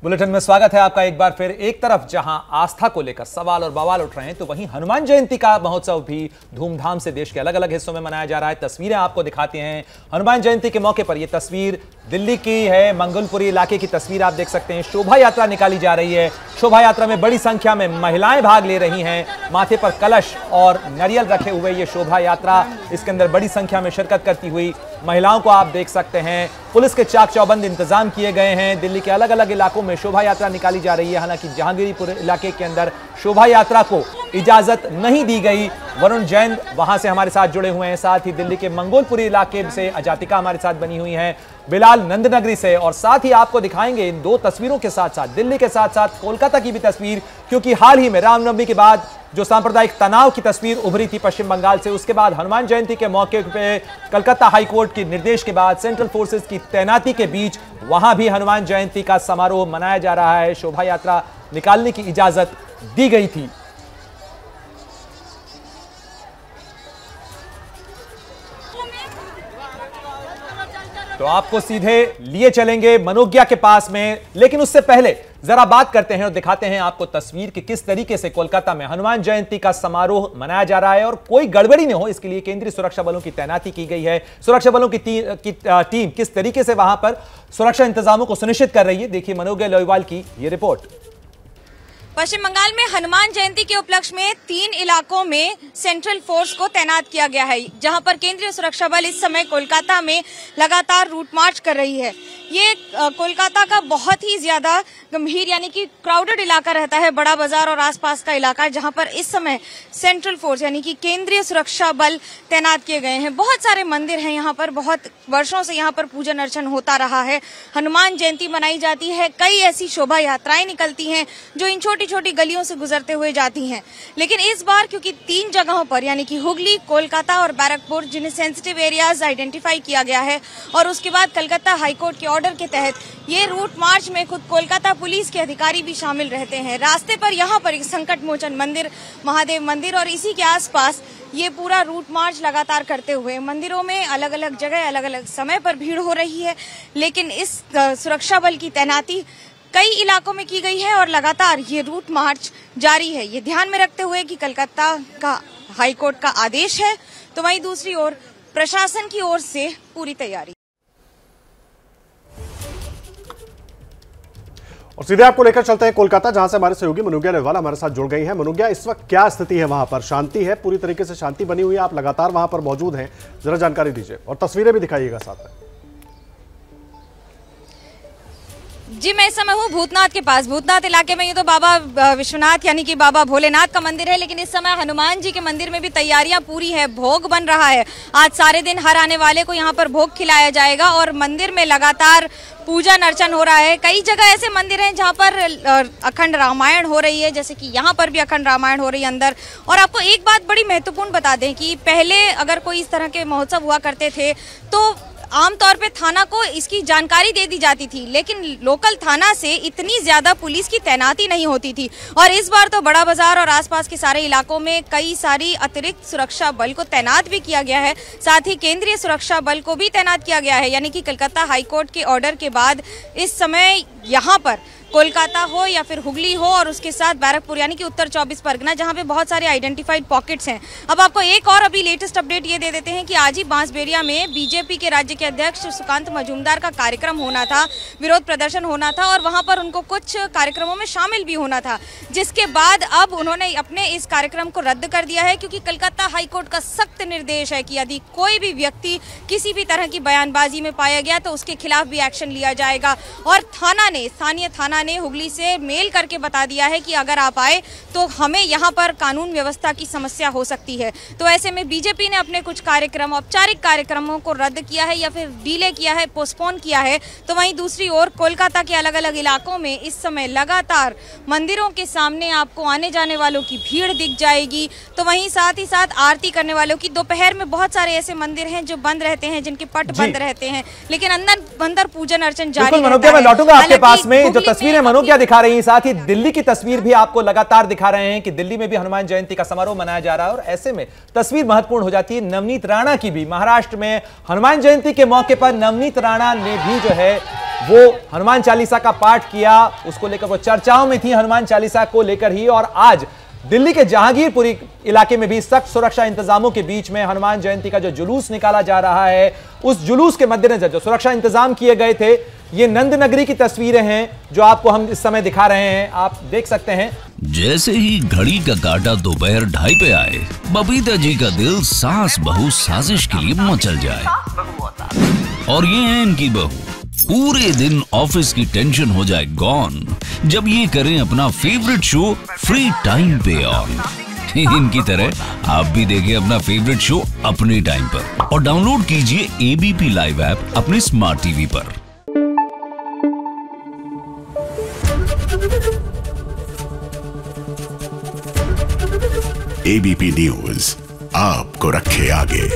Bulletin में स्वागत है आपका एक बार फिर। एक तरफ जहां आस्था को लेकर सवाल और बवाल उठ रहे हैं, तो वहीं हनुमान जयंती का महोत्सव भी धूमधाम से देश के अलग अलग हिस्सों में मनाया जा रहा है। तस्वीरें आपको दिखाते हैं हनुमान जयंती के मौके पर। यह तस्वीर दिल्ली की है, मंगोलपुरी इलाके की तस्वीर आप देख सकते हैं। शोभा यात्रा निकाली जा रही है। शोभा यात्रा में बड़ी संख्या में महिलाएं भाग ले रही हैं। माथे पर कलश और नारियल रखे हुए ये शोभा यात्रा, इसके अंदर बड़ी संख्या में शिरकत करती हुई महिलाओं को आप देख सकते हैं। पुलिस के चाक चौबंद इंतजाम किए गए हैं। दिल्ली के अलग अलग इलाकों में शोभा यात्रा निकाली जा रही है। हालांकि जहांगीरपुर इलाके के अंदर शोभा यात्रा को इजाजत नहीं दी गई। वरुण जैन वहां से हमारे साथ जुड़े हुए हैं, साथ ही दिल्ली के मंगोलपुरी इलाके से अजातिका हमारे साथ बनी हुई हैं, बिलाल नंदनगरी से, और साथ ही आपको दिखाएंगे इन दो तस्वीरों के साथ साथ दिल्ली के साथ साथ कोलकाता की भी तस्वीर, क्योंकि हाल ही में रामनवमी के बाद जो सांप्रदायिक तनाव की तस्वीर उभरी थी पश्चिम बंगाल से, उसके बाद हनुमान जयंती के मौके पे कलकत्ता हाईकोर्ट के निर्देश के बाद सेंट्रल फोर्सेस की तैनाती के बीच वहां भी हनुमान जयंती का समारोह मनाया जा रहा है। शोभा यात्रा निकालने की इजाजत दी गई थी। तो आपको सीधे लिए चलेंगे मनोज्ञा के पास में, लेकिन उससे पहले जरा बात करते हैं और दिखाते हैं आपको तस्वीर कि किस तरीके से कोलकाता में हनुमान जयंती का समारोह मनाया जा रहा है और कोई गड़बड़ी नहीं हो इसके लिए केंद्रीय सुरक्षा बलों की तैनाती की गई है। सुरक्षा बलों की टीम किस तरीके से वहां पर सुरक्षा इंतजामों को सुनिश्चित कर रही है, देखिए मनोज्ञा लोईवाल की ये रिपोर्ट। पश्चिम बंगाल में हनुमान जयंती के उपलक्ष्य में 3 इलाकों में सेंट्रल फोर्स को तैनात किया गया है, जहां पर केंद्रीय सुरक्षा बल इस समय कोलकाता में लगातार रूट मार्च कर रही है। ये कोलकाता का बहुत ही ज्यादा गंभीर यानी कि क्राउडेड इलाका रहता है, बड़ा बाजार और आसपास का इलाका, जहां पर इस समय सेंट्रल फोर्स यानी कि केंद्रीय सुरक्षा बल तैनात किए गए हैं। बहुत सारे मंदिर हैं यहाँ पर, बहुत वर्षों से यहाँ पर पूजन अर्चन होता रहा है। हनुमान जयंती मनाई जाती है, कई ऐसी शोभा यात्राएं निकलती हैं जो इन छोटी छोटी गलियों से गुजरते हुए जाती हैं। लेकिन इस बार क्योंकि 3 जगहों पर यानी कि हुगली, कोलकाता और बैरकपुर, जिन्हें सेंसिटिव एरियाज आइडेंटिफाई किया गया है, और उसके बाद कलकत्ता हाईकोर्ट के ऑर्डर के तहत ये रूट मार्च में खुद कोलकाता पुलिस के अधिकारी भी शामिल रहते हैं। रास्ते पर यहाँ पर एक संकट मोचन मंदिर, महादेव मंदिर और इसी के आसपास ये पूरा रूट मार्च लगातार करते हुए मंदिरों में अलग अलग जगह अलग अलग समय पर भीड़ हो रही है। लेकिन इस सुरक्षा बल की तैनाती कई इलाकों में की गई है और लगातार ये रूट मार्च जारी है। ये ध्यान में रखते हुए कि कलकत्ता का हाईकोर्ट का आदेश है, तो वहीं दूसरी ओर प्रशासन की ओर से पूरी तैयारी। और सीधे आपको लेकर चलते हैं कोलकाता, जहां से हमारे सहयोगी मनोज्ञा लोईवाल हमारे साथ जुड़ गई हैं। मनोज्ञा, इस वक्त क्या स्थिति है वहां पर? शांति है, पूरी तरीके से शांति बनी हुई है, आप लगातार वहां पर मौजूद हैं, जरा जानकारी दीजिए और तस्वीरें भी दिखाइएगा साथ में। जी, मैं इस समय हूँ भूतनाथ के पास। भूतनाथ इलाके में ये तो बाबा विश्वनाथ यानी कि बाबा भोलेनाथ का मंदिर है, लेकिन इस समय हनुमान जी के मंदिर में भी तैयारियां पूरी है, भोग बन रहा है। आज सारे दिन हर आने वाले को यहाँ पर भोग खिलाया जाएगा और मंदिर में लगातार पूजन अर्चन हो रहा है। कई जगह ऐसे मंदिर हैं जहाँ पर अखंड रामायण हो रही है, जैसे कि यहाँ पर भी अखंड रामायण हो रही है अंदर। और आपको एक बात बड़ी महत्वपूर्ण बता दें कि पहले अगर कोई इस तरह के महोत्सव हुआ करते थे तो आमतौर पे थाना को इसकी जानकारी दे दी जाती थी, लेकिन लोकल थाना से इतनी ज्यादा पुलिस की तैनाती नहीं होती थी। और इस बार तो बड़ा बाजार और आसपास के सारे इलाकों में कई सारी अतिरिक्त सुरक्षा बल को तैनात भी किया गया है, साथ ही केंद्रीय सुरक्षा बल को भी तैनात किया गया है। यानी कि कलकत्ता हाईकोर्ट के ऑर्डर के बाद इस समय यहाँ पर कोलकाता हो या फिर हुगली हो और उसके साथ बैरकपुर यानी कि उत्तर 24 परगना, जहां पे बहुत सारे आइडेंटिफाइड पॉकेट्स हैं। अब आपको एक और अभी लेटेस्ट अपडेट ये दे देते हैं कि आज ही बांसबेरिया में बीजेपी के राज्य के अध्यक्ष सुकांत मजूमदार का कार्यक्रम होना था, विरोध प्रदर्शन होना था और वहां पर उनको कुछ कार्यक्रमों में शामिल भी होना था, जिसके बाद अब उन्होंने अपने इस कार्यक्रम को रद्द कर दिया है, क्योंकि कलकत्ता हाईकोर्ट का सख्त निर्देश है कि यदि कोई भी व्यक्ति किसी भी तरह की बयानबाजी में पाया गया तो उसके खिलाफ भी एक्शन लिया जाएगा। और थाना ने, स्थानीय थाना ने हुगली से मेल करके बता दिया है कि अगर आप आए तो हमें यहाँ पर कानून व्यवस्था की समस्या हो सकती है। तो ऐसे में बीजेपी ने अपने कुछ कार्यक्रम, औपचारिक कार्यक्रमों को रद्द किया है या फिर डिले किया है, पोस्टपोन किया है। तो वहीं दूसरी ओर कोलकाता के अलग अलग इलाकों में इस समय लगातार मंदिरों के सामने आपको आने जाने वालों की भीड़ दिख जाएगी। तो वहीं साथ ही साथ आरती करने वालों की, दोपहर में बहुत सारे ऐसे मंदिर हैं जो बंद रहते हैं, जिनके पट बंद रहते हैं, लेकिन अंदर पूजन अर्चन जारी रहता है। मैं लौटूंगा आपके पास में, जो तस्वीरें मनोज्ञा दिखा रही है, साथ ही दिल्ली की तस्वीर भी आपको लगातार दिखा रहे हैं कि दिल्ली में भी हनुमान जयंती का समारोह मनाया जा रहा है। और ऐसे में तस्वीर महत्वपूर्ण हो जाती है नवनीत राणा की भी। महाराष्ट्र में हनुमान जयंती के मौके पर नवनीत राणा ने भी जो है वो हनुमान चालीसा का पाठ किया, उसको लेकर वो चर्चाओं में थी हनुमान चालीसा को लेकर ही। और आज दिल्ली के जहांगीरपुरी इलाके में भी सख्त सुरक्षा इंतजामों के बीच में हनुमान जयंती का जो जुलूस निकाला जा रहा है, उस जुलूस के मद्देनजर जो सुरक्षा इंतजाम किए गए थे, ये नंद नगरी की तस्वीरें हैं जो आपको हम इस समय दिखा रहे हैं। आप देख सकते हैं जैसे ही घड़ी का काटा दोपहर 2:30 पे आए, बबीता जी का दिल सास बहू साजिश के लिए मचल जाए। और ये है इनकी बहू, पूरे दिन ऑफिस की टेंशन हो जाए गॉन जब ये करें अपना फेवरेट शो फ्री टाइम पे ऑन। इनकी तरह आप भी देखें अपना फेवरेट शो अपने टाइम पर और डाउनलोड कीजिए एबीपी लाइव ऐप अपने स्मार्ट टीवी पर। एबीपी न्यूज आपको रखे आगे।